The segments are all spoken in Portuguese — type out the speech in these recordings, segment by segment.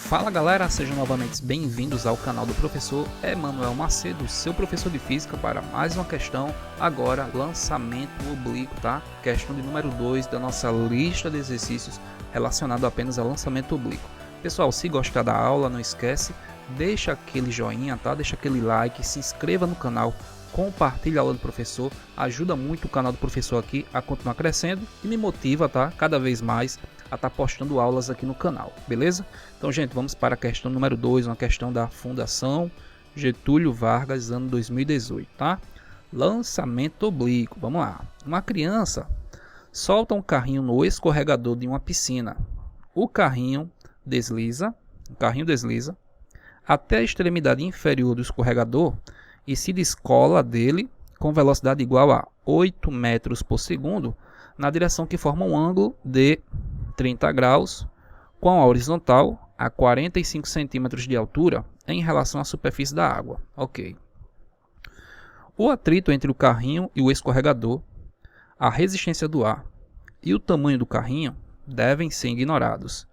Fala galera, sejam novamente bem-vindos ao canal do professor Emanuel Macedo, seu professor de física, para mais uma questão, agora lançamento oblíquo, tá? Questão de número 2 da nossa lista de exercícios relacionado apenas ao lançamento oblíquo. Pessoal, se gostar da aula, não esquece, deixa aquele joinha, tá? Deixa aquele like, se inscreva no canal, compartilhe a aula do professor, ajuda muito o canal do professor aqui a continuar crescendo e me motiva, tá? Cada vez mais a estar postando aulas aqui no canal, beleza? Então, gente, vamos para a questão número 2, uma questão da Fundação Getúlio Vargas, ano 2018, tá? Lançamento oblíquo, vamos lá. Uma criança solta um carrinho no escorregador de uma piscina. O carrinho desliza até a extremidade inferior do escorregador e se descola dele com velocidade igual a 8 metros por segundo na direção que forma um ângulo de 30 graus com a horizontal a 45 centímetros de altura em relação à superfície da água. Ok. O atrito entre o carrinho e o escorregador, a resistência do ar e o tamanho do carrinho devem ser ignorados.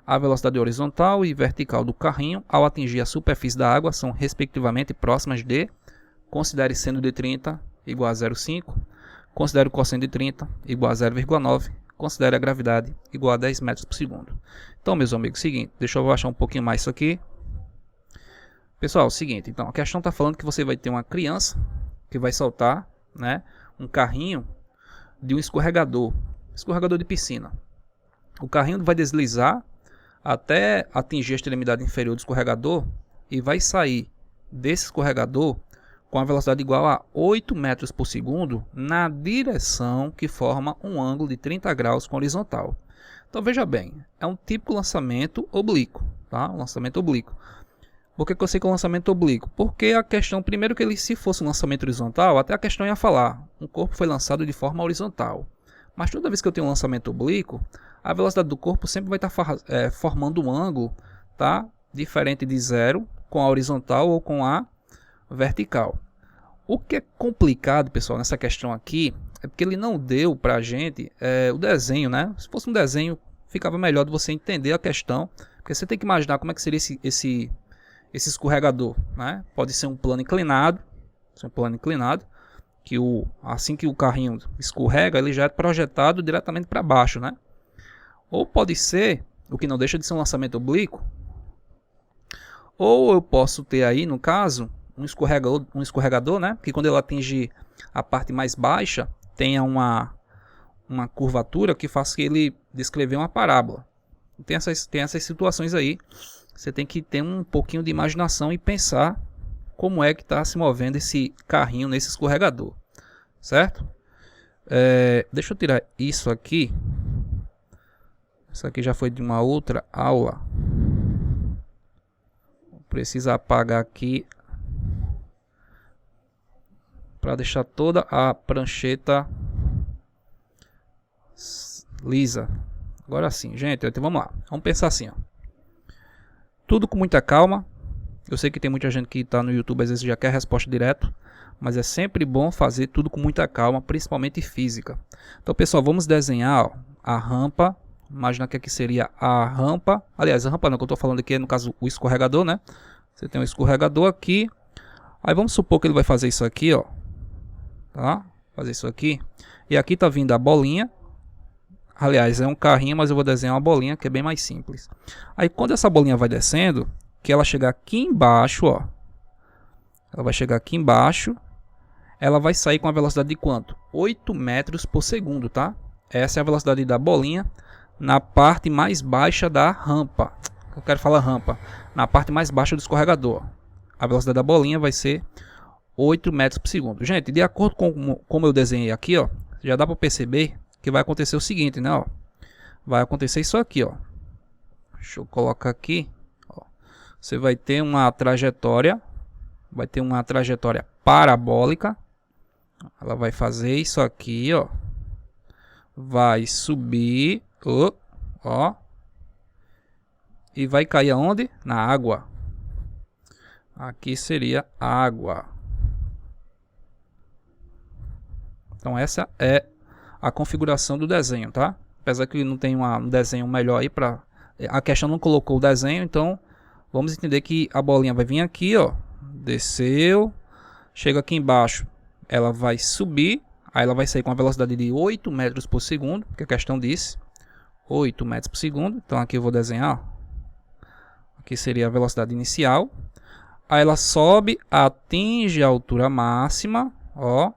A velocidade horizontal e vertical do carrinho ao atingir a superfície da água são respectivamente próximas de, considere seno de 30 igual a 0,5, considere o cosseno de 30 igual a 0,9, considere a gravidade igual a 10 metros por segundo. Então, meus amigos, seguinte, deixa eu baixar um pouquinho mais isso aqui. Pessoal, seguinte, então a questão está falando que você vai ter uma criança que vai soltar, né, um carrinho de um escorregador de piscina. O carrinho vai deslizar até atingir a extremidade inferior do escorregador e vai sair desse escorregador com a velocidade igual a 8 metros por segundo na direção que forma um ângulo de 30 graus com horizontal. Então veja bem, é um típico lançamento oblíquo, tá? Um lançamento oblíquo. Por que eu sei que é um lançamento oblíquo? Porque a questão, primeiro que ele, se fosse um lançamento horizontal, até a questão ia falar, um corpo foi lançado de forma horizontal. Mas toda vez que eu tenho um lançamento oblíquo, a velocidade do corpo sempre vai estar formando um ângulo, tá? Diferente de zero com a horizontal ou com a vertical. O que é complicado, pessoal, nessa questão aqui é porque ele não deu para a gente o desenho, né? Se fosse um desenho, ficava melhor de você entender a questão, porque você tem que imaginar como é que seria esse escorregador, né? Pode ser um plano inclinado, que assim que o carrinho escorrega, ele já é projetado diretamente para baixo, né? Ou pode ser, o que não deixa de ser um lançamento oblíquo, ou eu posso ter aí, no caso, um escorregador, né? Que quando ele atinge a parte mais baixa, tenha uma curvatura que faça que ele descrever uma parábola. Tem essas situações aí. Você tem que ter um pouquinho de imaginação e pensar como é que está se movendo esse carrinho nesse escorregador, certo? Deixa eu tirar isso aqui. Isso aqui já foi de uma outra aula. Precisa apagar aqui para deixar toda a prancheta lisa. Agora sim, gente, então vamos lá. Vamos pensar assim, ó. Tudo com muita calma. Eu sei que tem muita gente que está no YouTube, às vezes já quer a resposta direto, mas é sempre bom fazer tudo com muita calma, principalmente física. Então, pessoal, vamos desenhar, ó, a rampa. Imagina que aqui seria a rampa. Aliás, a rampa não, que eu estou falando aqui é, no caso, o escorregador, né? Você tem um escorregador aqui. Aí vamos supor que ele vai fazer isso aqui, ó. Tá? Fazer isso aqui. E aqui está vindo a bolinha. Aliás, é um carrinho, mas eu vou desenhar uma bolinha que é bem mais simples. Aí quando essa bolinha vai descendo, que ela chegar aqui embaixo, ó. Ela vai chegar aqui embaixo. Ela vai sair com a velocidade de quanto? 8 metros por segundo, tá? Essa é a velocidade da bolinha na parte mais baixa da rampa. Eu quero falar rampa. Na parte mais baixa do escorregador. A velocidade da bolinha vai ser 8 metros por segundo. Gente, de acordo com como eu desenhei aqui, ó, já dá para perceber que vai acontecer o seguinte, né? Ó, vai acontecer isso aqui, ó. Deixa eu colocar aqui. Ó. Você vai ter uma trajetória. Vai ter uma trajetória parabólica. Ela vai fazer isso aqui, ó. Vai subir, ó. E vai cair aonde? Na água. Aqui seria água. Então essa é a configuração do desenho, tá? Apesar que não tem um desenho melhor aí para A questão não colocou o desenho, então vamos entender que a bolinha vai vir aqui, ó, desceu, chega aqui embaixo, ela vai subir, aí ela vai sair com a velocidade de 8 metros por segundo, que a questão disse, 8 metros por segundo. Então aqui eu vou desenhar, ó. Aqui seria a velocidade inicial. Aí ela sobe, atinge a altura máxima, ó,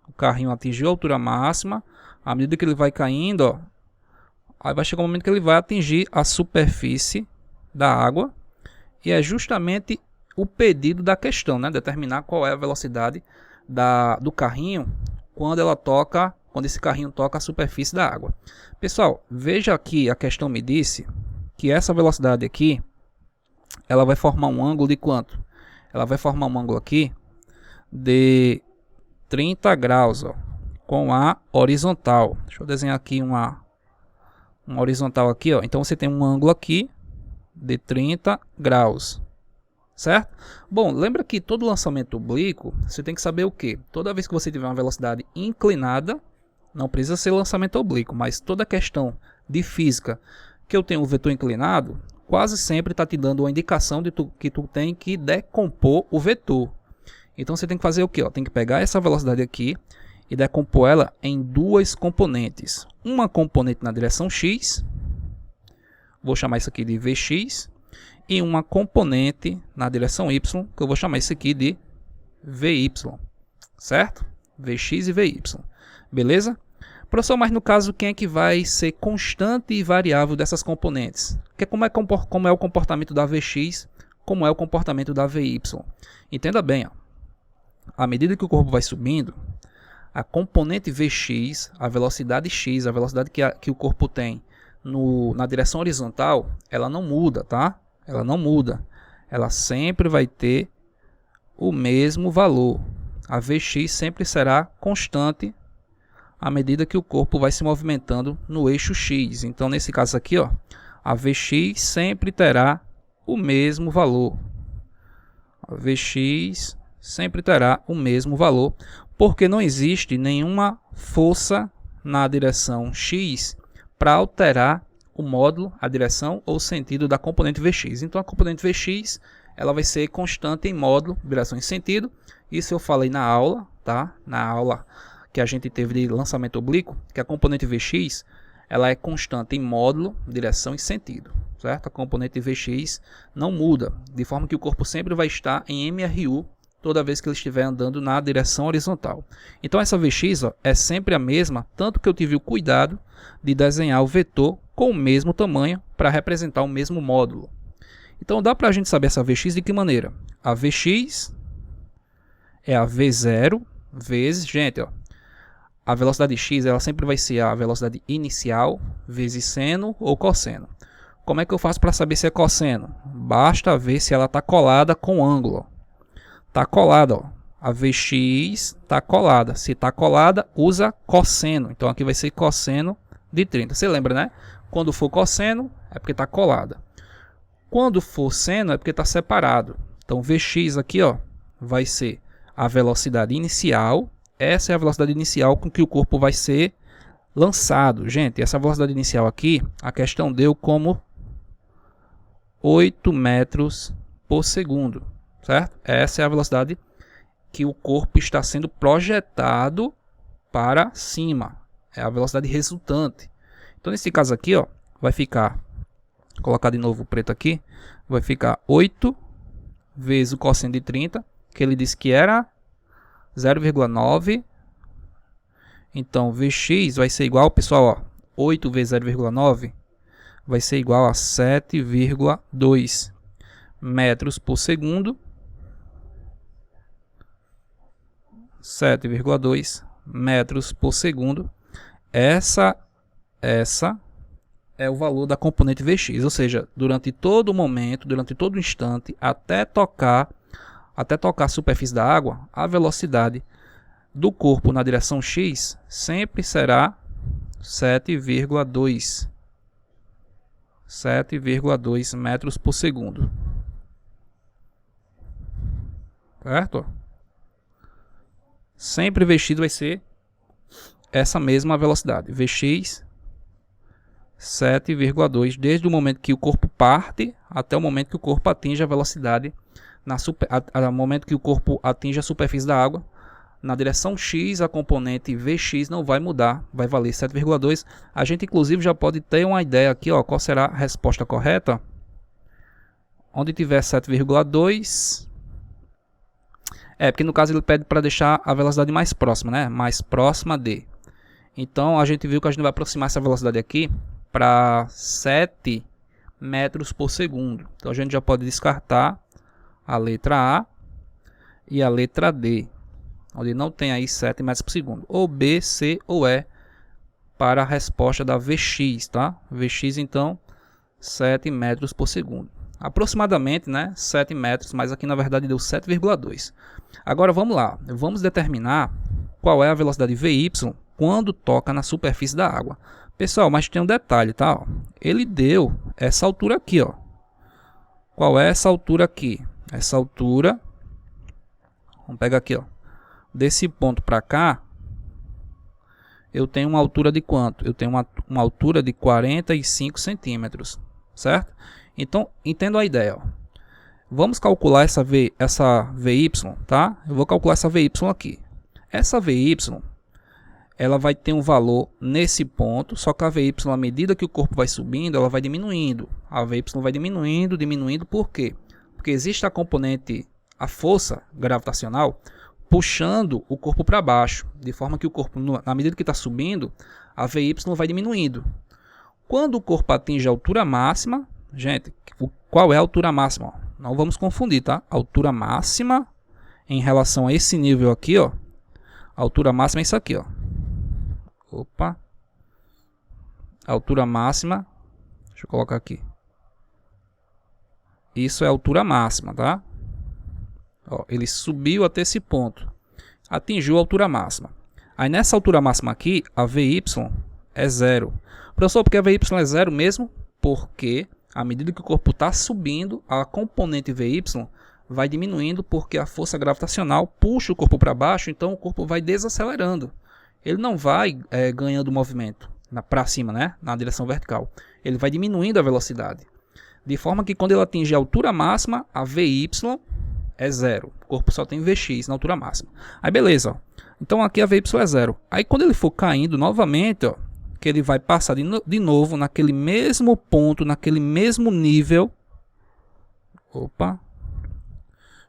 o carrinho atingiu a altura máxima. À medida que ele vai caindo, ó, aí vai chegar um momento que ele vai atingir a superfície da água. E é justamente o pedido da questão, né? Determinar qual é a velocidade do carrinho quando esse carrinho toca a superfície da água. Pessoal, veja aqui, a questão me disse que essa velocidade aqui, ela vai formar um ângulo de quanto? Ela vai formar um ângulo aqui de 30 graus, ó, com a horizontal. Deixa eu desenhar aqui uma horizontal aqui, ó. Então você tem um ângulo aqui de 30 graus, certo? Bom, lembra que todo lançamento oblíquo, você tem que saber o que? Toda vez que você tiver uma velocidade inclinada, não precisa ser lançamento oblíquo, mas toda questão de física que eu tenho um vetor inclinado, quase sempre está te dando uma indicação de que tu tem que decompor o vetor. Então você tem que fazer o que? Tem que pegar essa velocidade aqui e decompor ela em duas componentes. Uma componente na direção x, vou chamar isso aqui de Vx, e uma componente na direção y, que eu vou chamar isso aqui de Vy, certo? Vx e Vy, beleza? Professor, mas no caso, quem é que vai ser constante e variável dessas componentes? Como é o comportamento da Vx, como é o comportamento da Vy? Entenda bem, ó. À medida que o corpo vai subindo, a componente Vx, a velocidade x, a velocidade que o corpo tem na direção horizontal, ela não muda, tá? Ela não muda. Ela sempre vai ter o mesmo valor. A Vx sempre será constante à medida que o corpo vai se movimentando no eixo x. Então, nesse caso aqui, ó, a Vx sempre terá o mesmo valor. A Vx sempre terá o mesmo valor, porque não existe nenhuma força na direção x para alterar o módulo, a direção ou o sentido da componente Vx. Então a componente Vx ela vai ser constante em módulo, direção e sentido. Isso eu falei na aula, tá? Na aula que a gente teve de lançamento oblíquo, que a componente Vx ela é constante em módulo, direção e sentido, certo? A componente Vx não muda, de forma que o corpo sempre vai estar em MRU toda vez que ele estiver andando na direção horizontal. Então essa Vx, ó, é sempre a mesma, tanto que eu tive o cuidado de desenhar o vetor com o mesmo tamanho para representar o mesmo módulo. Então dá para a gente saber essa Vx de que maneira? A Vx é a V0 vezes, gente, ó, a velocidade x ela sempre vai ser a velocidade inicial vezes seno ou cosseno. Como é que eu faço para saber se é cosseno? Basta ver se ela está colada com o ângulo. Está colada, ó. A Vx está colada. Se está colada, usa cosseno. Então aqui vai ser cosseno de 30. Você lembra, né? Quando for cosseno, é porque está colada. Quando for seno, é porque está separado. Então Vx aqui, ó, vai ser a velocidade inicial. Essa é a velocidade inicial com que o corpo vai ser lançado. Gente, essa velocidade inicial aqui, a questão deu como 8 metros por segundo, certo? Essa é a velocidade que o corpo está sendo projetado para cima. É a velocidade resultante. Então, nesse caso aqui, ó, vai ficar, vou colocar de novo o preto aqui, vai ficar 8 vezes o cosseno de 30, que ele disse que era 0,9. Então, Vx vai ser igual, pessoal, ó, 8 vezes 0,9 vai ser igual a 7,2 metros por segundo. 7,2 metros por segundo. Essa é o valor da componente Vx, ou seja, durante todo o momento, durante todo o instante, até tocar a superfície da água, a velocidade do corpo na direção x sempre será 7,2 metros por segundo. Certo? Sempre Vx vai ser essa mesma velocidade. Vx 7,2 desde o momento que o corpo parte até o momento que o corpo atinge a velocidade no momento que o corpo atinge a superfície da água. Na direção x, a componente Vx não vai mudar, vai valer 7,2. A gente inclusive já pode ter uma ideia aqui, ó, qual será a resposta correta. Onde tiver 7,2, porque no caso ele pede para deixar a velocidade mais próxima, né? Mais próxima de. Então a gente viu que a gente vai aproximar essa velocidade aqui para 7 metros por segundo. Então a gente já pode descartar a letra A e a letra D, onde não tem aí 7 metros por segundo. Ou B, C ou E para a resposta da Vx, tá? Vx então 7 metros por segundo. Aproximadamente, né? 7 metros, mas aqui na verdade deu 7,2. Agora vamos lá, vamos determinar qual é a velocidade Vy quando toca na superfície da água. Pessoal, mas tem um detalhe, tá? Ele deu essa altura aqui, ó. Qual é essa altura aqui? Essa altura, vamos pegar aqui, ó. Desse ponto para cá, eu tenho uma altura de quanto? Eu tenho uma altura de 45 centímetros, certo? Então, entendo a ideia, ó. Vamos calcular essa Vy, tá? Eu vou calcular essa Vy aqui. Essa Vy, ela vai ter um valor nesse ponto, só que a Vy, à medida que o corpo vai subindo, ela vai diminuindo. A Vy vai diminuindo, por quê? Porque existe a componente, a força gravitacional, puxando o corpo para baixo, de forma que o corpo, na medida que está subindo, a Vy vai diminuindo. Quando o corpo atinge a altura máxima, gente, qual é a altura máxima? Não vamos confundir, tá? A altura máxima em relação a esse nível aqui, ó. A altura máxima é isso aqui, ó. Opa. A altura máxima, deixa eu colocar aqui. Isso é a altura máxima, tá? Ó, ele subiu até esse ponto, atingiu a altura máxima. Aí nessa altura máxima aqui, a Vy é zero. Professor, porque a Vy é zero mesmo? Porque à medida que o corpo está subindo, a componente Vy vai diminuindo, porque a força gravitacional puxa o corpo para baixo, então o corpo vai desacelerando. Ele não vai ganhando movimento para cima, né? Na direção vertical. Ele vai diminuindo a velocidade. De forma que quando ele atinge a altura máxima, a Vy é zero. O corpo só tem Vx na altura máxima. Aí beleza, ó. Então aqui a Vy é zero. Aí quando ele for caindo novamente, ó, que ele vai passar de novo naquele mesmo ponto, naquele mesmo nível. Opa.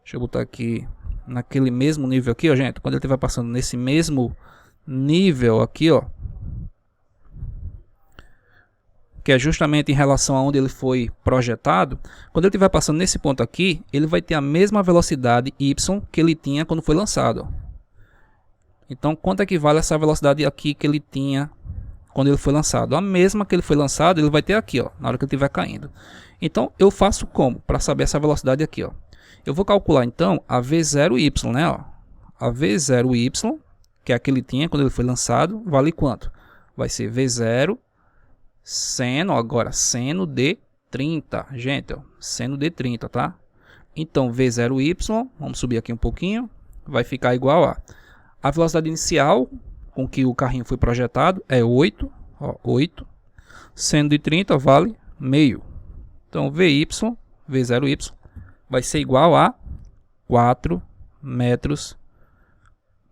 Deixa eu botar aqui naquele mesmo nível aqui, ó, gente. Quando ele estiver passando nesse mesmo nível aqui, ó, que é justamente em relação a onde ele foi projetado, quando ele estiver passando nesse ponto aqui, ele vai ter a mesma velocidade y que ele tinha quando foi lançado. Então, quanto equivale essa velocidade aqui que ele tinha quando ele foi lançado? A mesma que ele foi lançado, ele vai ter aqui, ó, na hora que ele estiver caindo. Então, eu faço como? Para saber essa velocidade aqui, ó. Eu vou calcular, então, a V0y, né, ó. A V0y, que é a que ele tinha quando ele foi lançado, vale quanto? Vai ser V0 seno, agora seno de 30, gente, ó, seno de 30, tá? Então V0y, vamos subir aqui um pouquinho, vai ficar igual a velocidade inicial com que o carrinho foi projetado é 8, ó, 8, seno de 30 vale meio. Então V0y vai ser igual a 4 metros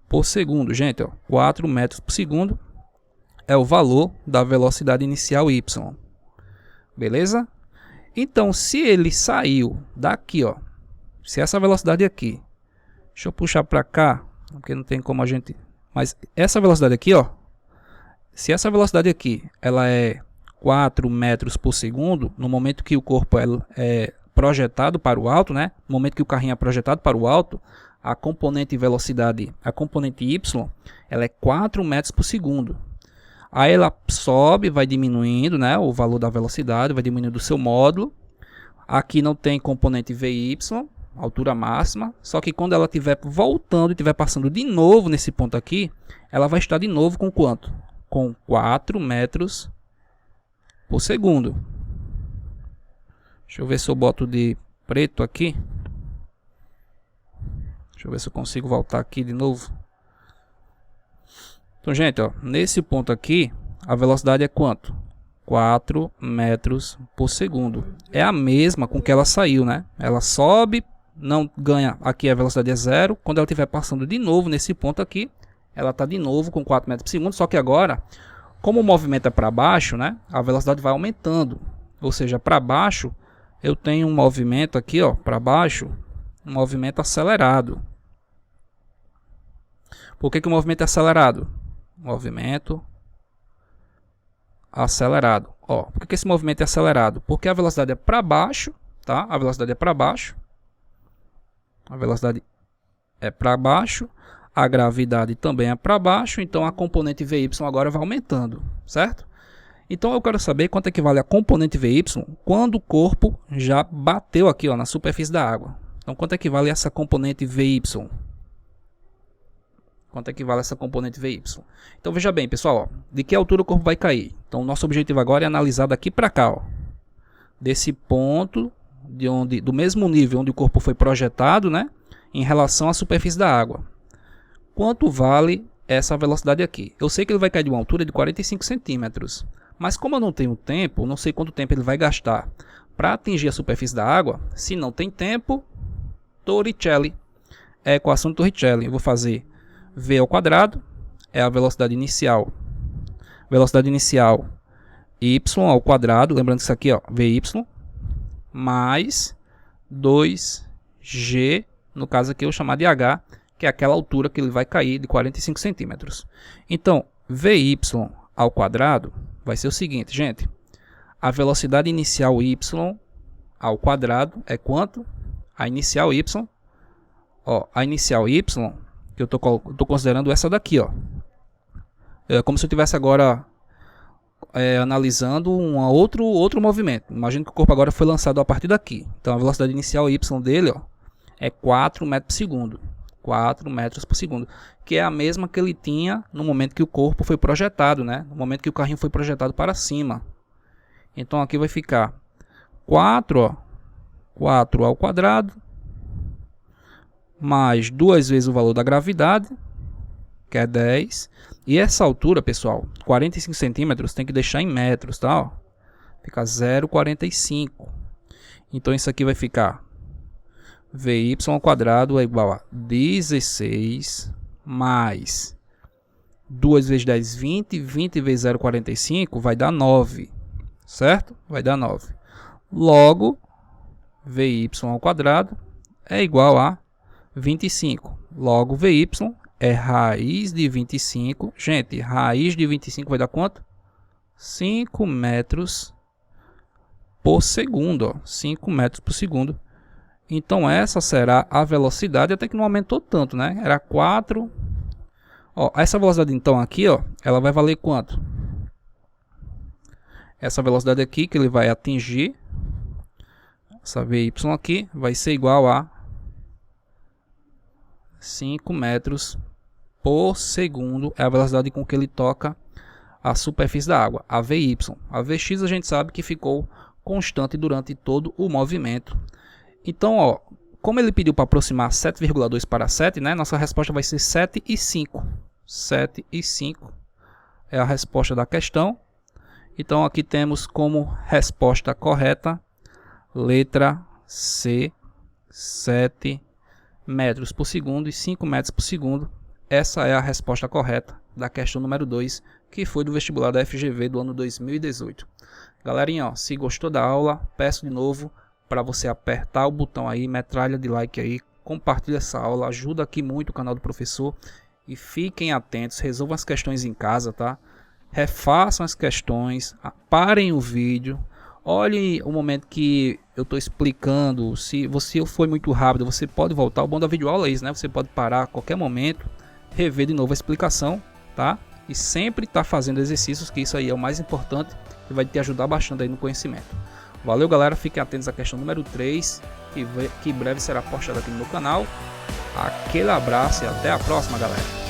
por segundo, gente, ó, 4 metros por segundo. É o valor da velocidade inicial y. Beleza? Então, se ele saiu daqui, ó, se essa velocidade aqui, deixa eu puxar para cá, porque não tem como a gente, mas essa velocidade aqui, ó, se essa velocidade aqui, ela é 4 metros por segundo, no momento que o corpo é projetado para o alto, né? No momento que o carrinho é projetado para o alto, a componente velocidade, a componente y, ela é 4 metros por segundo. Aí ela sobe, vai diminuindo, né, o valor da velocidade, vai diminuindo o seu módulo. Aqui não tem componente Vy, altura máxima. Só que quando ela estiver voltando e estiver passando de novo nesse ponto aqui, ela vai estar de novo com quanto? Com 4 metros por segundo. Deixa eu ver se eu boto de preto aqui. Deixa eu ver se eu consigo voltar aqui de novo. Então, gente, ó, nesse ponto aqui, a velocidade é quanto? 4 metros por segundo. É a mesma com que ela saiu, né? Ela sobe, não ganha, aqui a velocidade é 0. Quando ela estiver passando de novo nesse ponto aqui, ela está de novo com 4 metros por segundo. Só que agora, como o movimento é para baixo, né? A velocidade vai aumentando. Ou seja, para baixo, eu tenho um movimento aqui, ó, para baixo, um movimento acelerado. Por que o movimento é acelerado? Movimento acelerado. Ó, por que esse movimento é acelerado? Porque a velocidade é para baixo, tá? A velocidade é para baixo. A velocidade é para baixo. A gravidade também é para baixo. Então a componente VY agora vai aumentando, certo? Então eu quero saber quanto equivale a componente VY quando o corpo já bateu aqui, ó, na superfície da água. Então quanto equivale essa componente VY? Quanto equivale essa componente VY? Então veja bem, pessoal, ó, de que altura o corpo vai cair? Então o nosso objetivo agora é analisar daqui para cá, ó, desse ponto do mesmo nível onde o corpo foi projetado, né, em relação à superfície da água. Quanto vale essa velocidade aqui? Eu sei que ele vai cair de uma altura de 45 centímetros, mas como eu não tenho tempo, não sei quanto tempo ele vai gastar para atingir a superfície da água. Se não tem tempo, Torricelli, é a equação de Torricelli. Eu vou fazer v ao quadrado, é a velocidade inicial y ao quadrado, lembrando que isso aqui, ó, vy, mais 2g, no caso aqui eu vou chamar de h, que é aquela altura que ele vai cair de 45 centímetros. Então, vy ao quadrado vai ser o seguinte, gente, a velocidade inicial y ao quadrado é quanto? A inicial y, ó, a inicial y, que eu tô considerando essa daqui, ó. É como se eu estivesse agora analisando outro movimento. Imagina que o corpo agora foi lançado a partir daqui. Então a velocidade inicial y dele, ó, é 4 metros por segundo. 4 metros por segundo. Que é a mesma que ele tinha no momento que o corpo foi projetado, né? No momento que o carrinho foi projetado para cima. Então aqui vai ficar 4, ó, 4 ao quadrado, mais 2 vezes o valor da gravidade, que é 10. E essa altura, pessoal, 45 centímetros, tem que deixar em metros, tá? Ó, fica 0,45. Então isso aqui vai ficar vy ao quadrado é igual a 16 mais 2 vezes 10, 20. 20 vezes 0,45 vai dar 9, certo? Vai dar 9. Logo, vy ao quadrado é igual a 25. Logo, vy é raiz de 25. Gente, raiz de 25 vai dar quanto? 5 metros por segundo. Ó. 5 metros por segundo. Então, essa será a velocidade, até que não aumentou tanto, né? Era 4. Ó, essa velocidade, então, aqui, ó, ela vai valer quanto? Essa velocidade aqui, que ele vai atingir, essa vy aqui, vai ser igual a 5 metros por segundo. É a velocidade com que ele toca a superfície da água, a vy. A vx a gente sabe que ficou constante durante todo o movimento. Então, ó, como ele pediu para aproximar 7,2 para 7, né, nossa resposta vai ser 7,5. 7,5 é a resposta da questão. Então, aqui temos como resposta correta, letra C, 7 metros por segundo e 5 metros por segundo. Essa é a resposta correta da questão número 2, que foi do vestibular da FGV do ano 2018. Galerinha, ó, se gostou da aula, peço de novo para você apertar o botão aí, metralha de like aí, compartilha essa aula, ajuda aqui muito o canal do professor. E fiquem atentos, resolvam as questões em casa, tá? Refaçam as questões, parem o vídeo, olhem o momento que eu estou explicando. Se você foi muito rápido, você pode voltar. O bom da videoaula é isso, né? Você pode parar a qualquer momento, rever de novo a explicação, tá? E sempre estar fazendo exercícios, que isso aí é o mais importante e vai te ajudar bastante aí no conhecimento. Valeu, galera, fiquem atentos à questão número 3, que em breve será postada aqui no meu canal. Aquele abraço e até a próxima, galera.